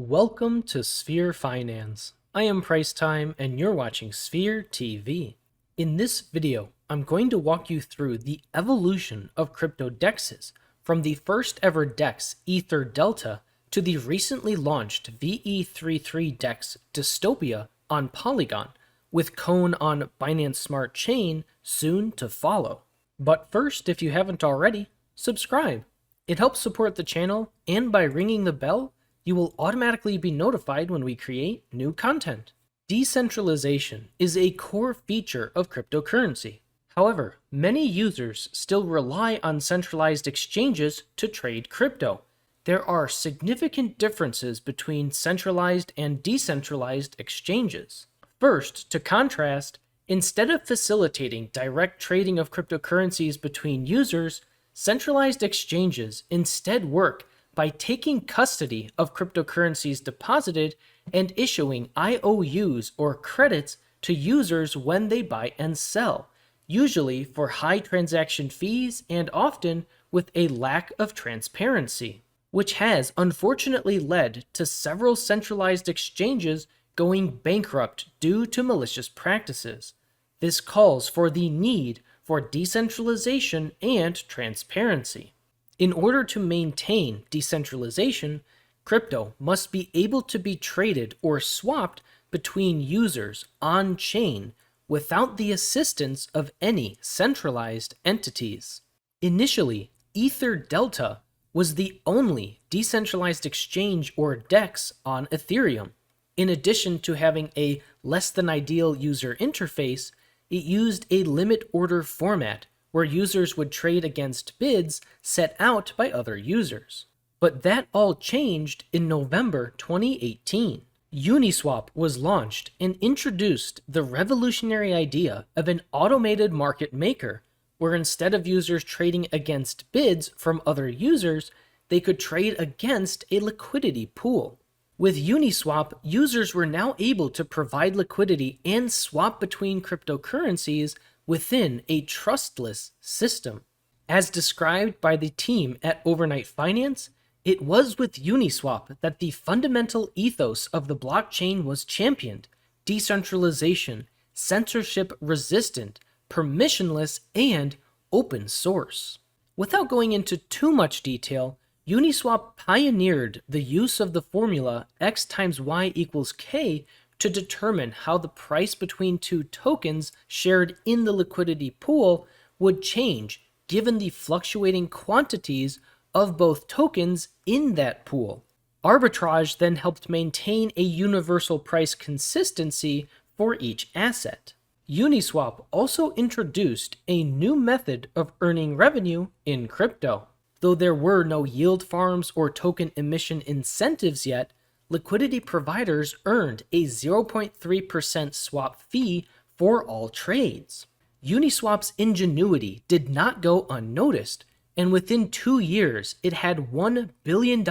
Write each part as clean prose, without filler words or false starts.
Welcome to Sphere Finance. I am Pricetime and you're watching Sphere TV. In this video, I'm going to walk you through the evolution of crypto dexes from the first ever DEX Ether Delta to the recently launched VE33 DEX Dystopia on Polygon, with Cone on Binance Smart Chain soon to follow. But first, if you haven't already, subscribe. It helps support the channel, and by ringing the bell, you will automatically be notified when we create new content. Decentralization is a core feature of cryptocurrency. However, many users still rely on centralized exchanges to trade crypto. There are significant differences between centralized and decentralized exchanges. First, to contrast, instead of facilitating direct trading of cryptocurrencies between users, centralized exchanges instead work by taking custody of cryptocurrencies deposited and issuing IOUs or credits to users when they buy and sell, usually for high transaction fees and often with a lack of transparency, which has unfortunately led to several centralized exchanges going bankrupt due to malicious practices. This calls for the need for decentralization and transparency. In order to maintain decentralization, crypto must be able to be traded or swapped between users on-chain without the assistance of any centralized entities. Initially, Ether Delta was the only decentralized exchange or DEX on Ethereum. In addition to having a less-than-ideal user interface, it used a limit order format where users would trade against bids set out by other users. But that all changed in November 2018. Uniswap was launched and introduced the revolutionary idea of an automated market maker, where instead of users trading against bids from other users, they could trade against a liquidity pool. With Uniswap, users were now able to provide liquidity and swap between cryptocurrencies within a trustless system. As described by the team at Overnight Finance, it was with Uniswap that the fundamental ethos of the blockchain was championed: decentralization, censorship-resistant, permissionless, and open source. Without going into too much detail, Uniswap pioneered the use of the formula X times Y equals K to determine how the price between two tokens shared in the liquidity pool would change given the fluctuating quantities of both tokens in that pool. Arbitrage then helped maintain a universal price consistency for each asset. Uniswap also introduced a new method of earning revenue in crypto. Though there were no yield farms or token emission incentives yet, liquidity providers earned a 0.3% swap fee for all trades. Uniswap's ingenuity did not go unnoticed, and within 2 years it had $1 billion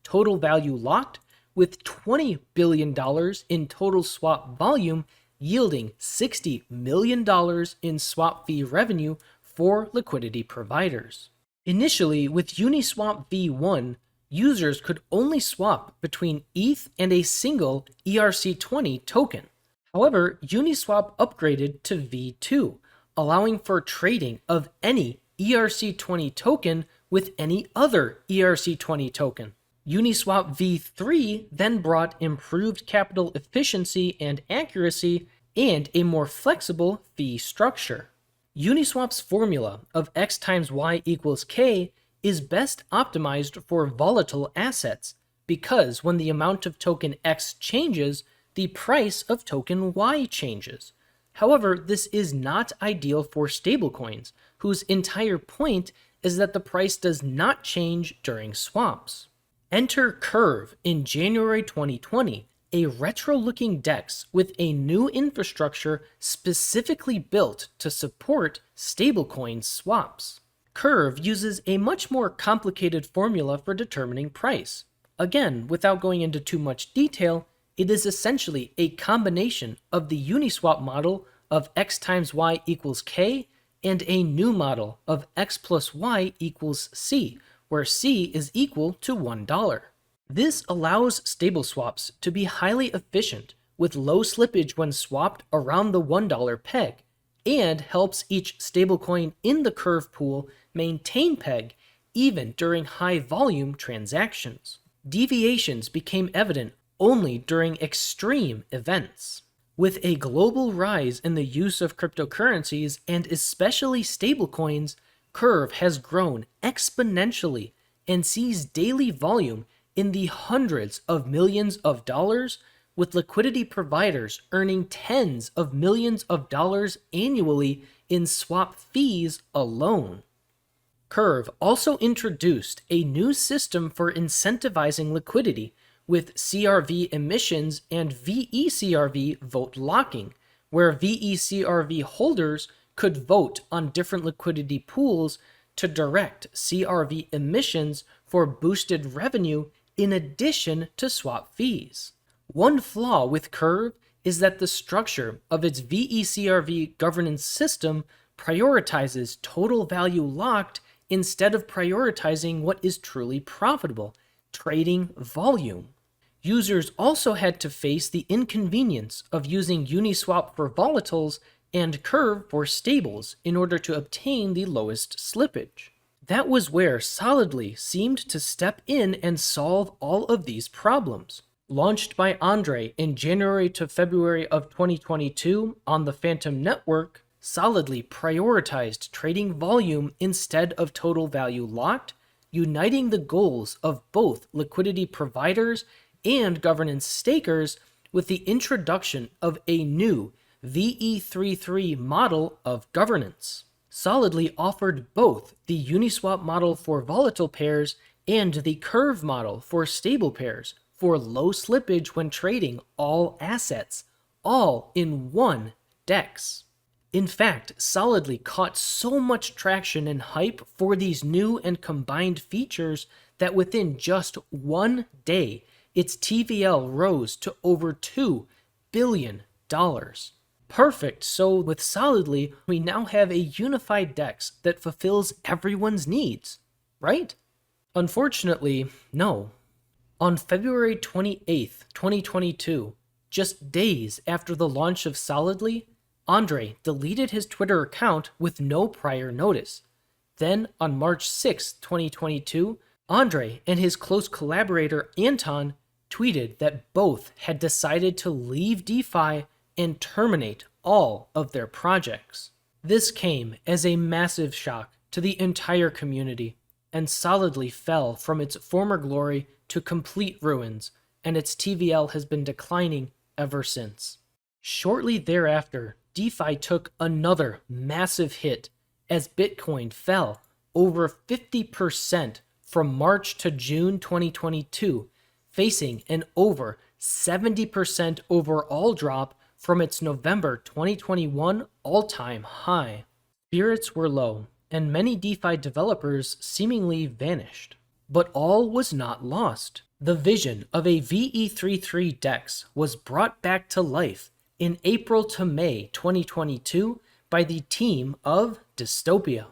total value locked, with $20 billion in total swap volume, yielding $60 million in swap fee revenue for liquidity providers. Initially, with Uniswap v1, users could only swap between ETH and a single ERC20 token. However, Uniswap upgraded to v2, allowing for trading of any ERC20 token with any other ERC20 token. Uniswap v3 then brought improved capital efficiency and accuracy and a more flexible fee structure. Uniswap's formula of X times Y equals K is best optimized for volatile assets, because when the amount of token X changes, the price of token Y changes. However, this is not ideal for stablecoins, whose entire point is that the price does not change during swaps. Enter Curve in January 2020, a retro-looking DEX with a new infrastructure specifically built to support stablecoin swaps. Curve uses a much more complicated formula for determining price. Again, without going into too much detail, it is essentially a combination of the Uniswap model of X times Y equals K and a new model of X plus Y equals C, where C is equal to $1. This allows stable swaps to be highly efficient with low slippage when swapped around the $1 peg, and helps each stablecoin in the Curve pool maintain peg even during high volume transactions. Deviations became evident only during extreme events. With a global rise in the use of cryptocurrencies and especially stablecoins, Curve has grown exponentially and sees daily volume in the hundreds of millions of dollars, with liquidity providers earning tens of millions of dollars annually in swap fees alone. Curve also introduced a new system for incentivizing liquidity with CRV emissions and veCRV vote locking, where veCRV holders could vote on different liquidity pools to direct CRV emissions for boosted revenue in addition to swap fees. One flaw with Curve is that the structure of its veCRV governance system prioritizes total value locked instead of prioritizing what is truly profitable, trading volume. Users also had to face the inconvenience of using Uniswap for volatiles and Curve for stables in order to obtain the lowest slippage. That was where Solidly seemed to step in and solve all of these problems. Launched by Andre in January to February of 2022 on the Phantom Network, Solidly prioritized trading volume instead of total value locked, uniting the goals of both liquidity providers and governance stakers with the introduction of a new VE33 model of governance. Solidly offered both the Uniswap model for volatile pairs and the Curve model for stable pairs for low slippage when trading all assets, all in one DEX. In fact, Solidly caught so much traction and hype for these new and combined features that within just 1 day, its TVL rose to over $2 billion. Perfect, so with Solidly, we now have a unified DEX that fulfills everyone's needs, right? Unfortunately, no. On February 28th, 2022, just days after the launch of Solidly, Andre deleted his Twitter account with no prior notice. Then, on March 6, 2022, Andre and his close collaborator Anton tweeted that both had decided to leave DeFi and terminate all of their projects. This came as a massive shock to the entire community, and Solidly fell from its former glory to complete ruins, and its TVL has been declining ever since. Shortly thereafter, DeFi took another massive hit as Bitcoin fell over 50% from March to June 2022, facing an over 70% overall drop from its November 2021 all-time high. Spirits were low, and many DeFi developers seemingly vanished. But all was not lost. The vision of a VE33 DEX was brought back to life in April to May 2022 by the team of Dystopia.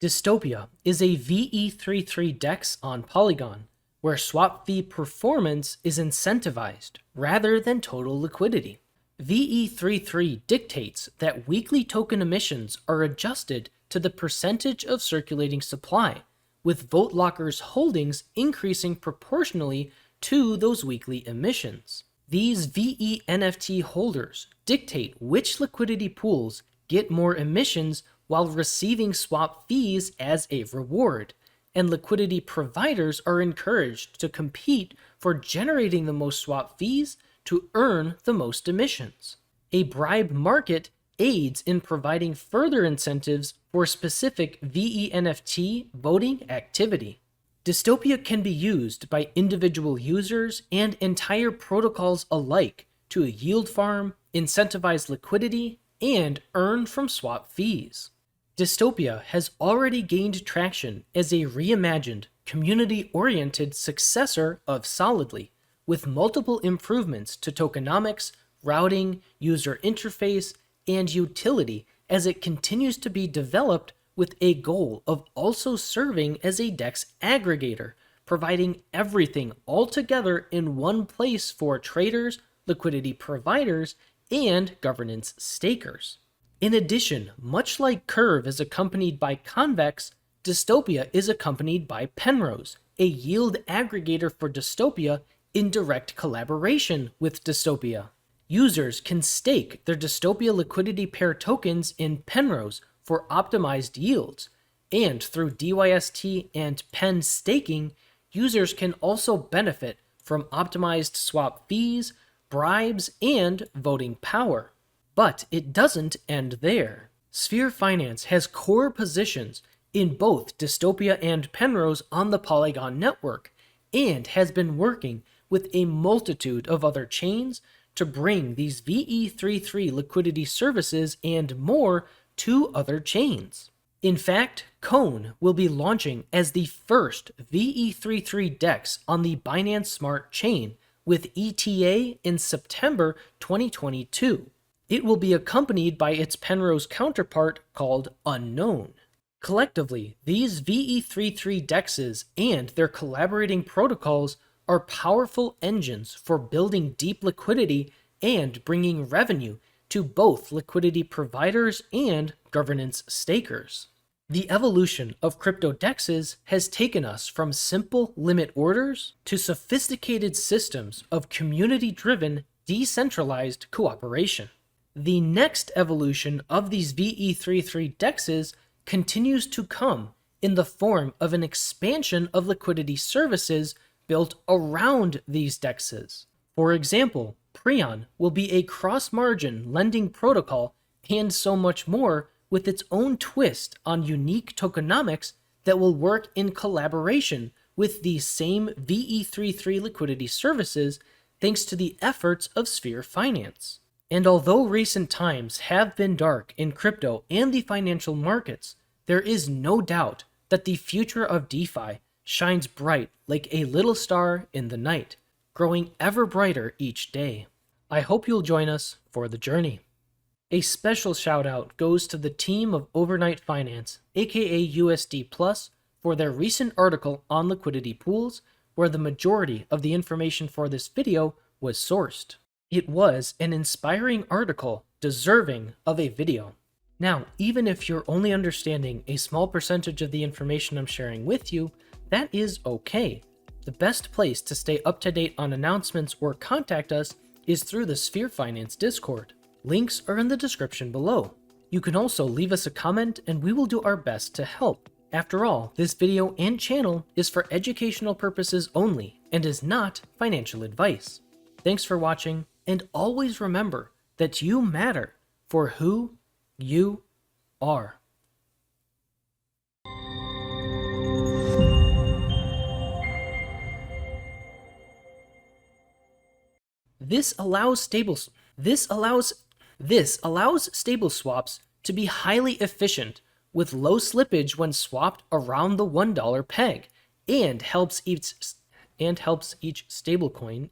Dystopia is a VE33 DEX on Polygon, where swap fee performance is incentivized rather than total liquidity. VE33 dictates that weekly token emissions are adjusted to the percentage of circulating supply, with vote lockers' holdings increasing proportionally to those weekly emissions. These VE NFT holders dictate which liquidity pools get more emissions while receiving swap fees as a reward, and liquidity providers are encouraged to compete for generating the most swap fees to earn the most emissions. A bribe market aids in providing further incentives for specific VE NFT voting activity. Dystopia can be used by individual users and entire protocols alike to yield farm, incentivize liquidity, and earn from swap fees. Dystopia has already gained traction as a reimagined, community-oriented successor of Solidly, with multiple improvements to tokenomics, routing, user interface, and utility as it continues to be developed with a goal of also serving as a DEX aggregator, providing everything all together in one place for traders, liquidity providers, and governance stakers. In addition, much like Curve is accompanied by Convex, Dystopia is accompanied by Penrose, a yield aggregator for Dystopia in direct collaboration with Dystopia. Users can stake their Dystopia liquidity pair tokens in Penrose for optimized yields, and through DYST and Pen staking, users can also benefit from optimized swap fees, bribes, and voting power. But it doesn't end there. Sphere Finance has core positions in both Dystopia and Penrose on the Polygon network, and has been working with a multitude of other chains to bring these VE33 liquidity services and more to other chains. In fact, Cone will be launching as the first VE33 DEX on the Binance Smart chain with ETA in September 2022. It will be accompanied by its Penrose counterpart called Unknown. Collectively, these VE33 DEXs and their collaborating protocols are powerful engines for building deep liquidity and bringing revenue to both liquidity providers and governance stakers. The evolution of crypto DEXs has taken us from simple limit orders to sophisticated systems of community-driven, decentralized cooperation. The next evolution of these VE33 DEXs continues to come in the form of an expansion of liquidity services built around these DEXs. For example, Preon will be a cross-margin lending protocol and so much more, with its own twist on unique tokenomics that will work in collaboration with these same VE33 liquidity services thanks to the efforts of Sphere Finance. And although recent times have been dark in crypto and the financial markets, there is no doubt that the future of DeFi shines bright like a little star in the night, growing ever brighter each day. I hope you'll join us for the journey. A special shout out goes to the team of Overnight Finance, aka USD Plus, for their recent article on liquidity pools, where the majority of the information for this video was sourced. It was an inspiring article deserving of a video. Now, even if you're only understanding a small percentage of the information I'm sharing with you, that is okay. The best place to stay up to date on announcements or contact us is through the Sphere Finance Discord. Links are in the description below. You can also leave us a comment and we will do our best to help. After all, this video and channel is for educational purposes only and is not financial advice. Thanks for watching, and always remember that you matter for who you are. This allows stable swaps to be highly efficient with low slippage when swapped around the $1 peg, and helps each stablecoin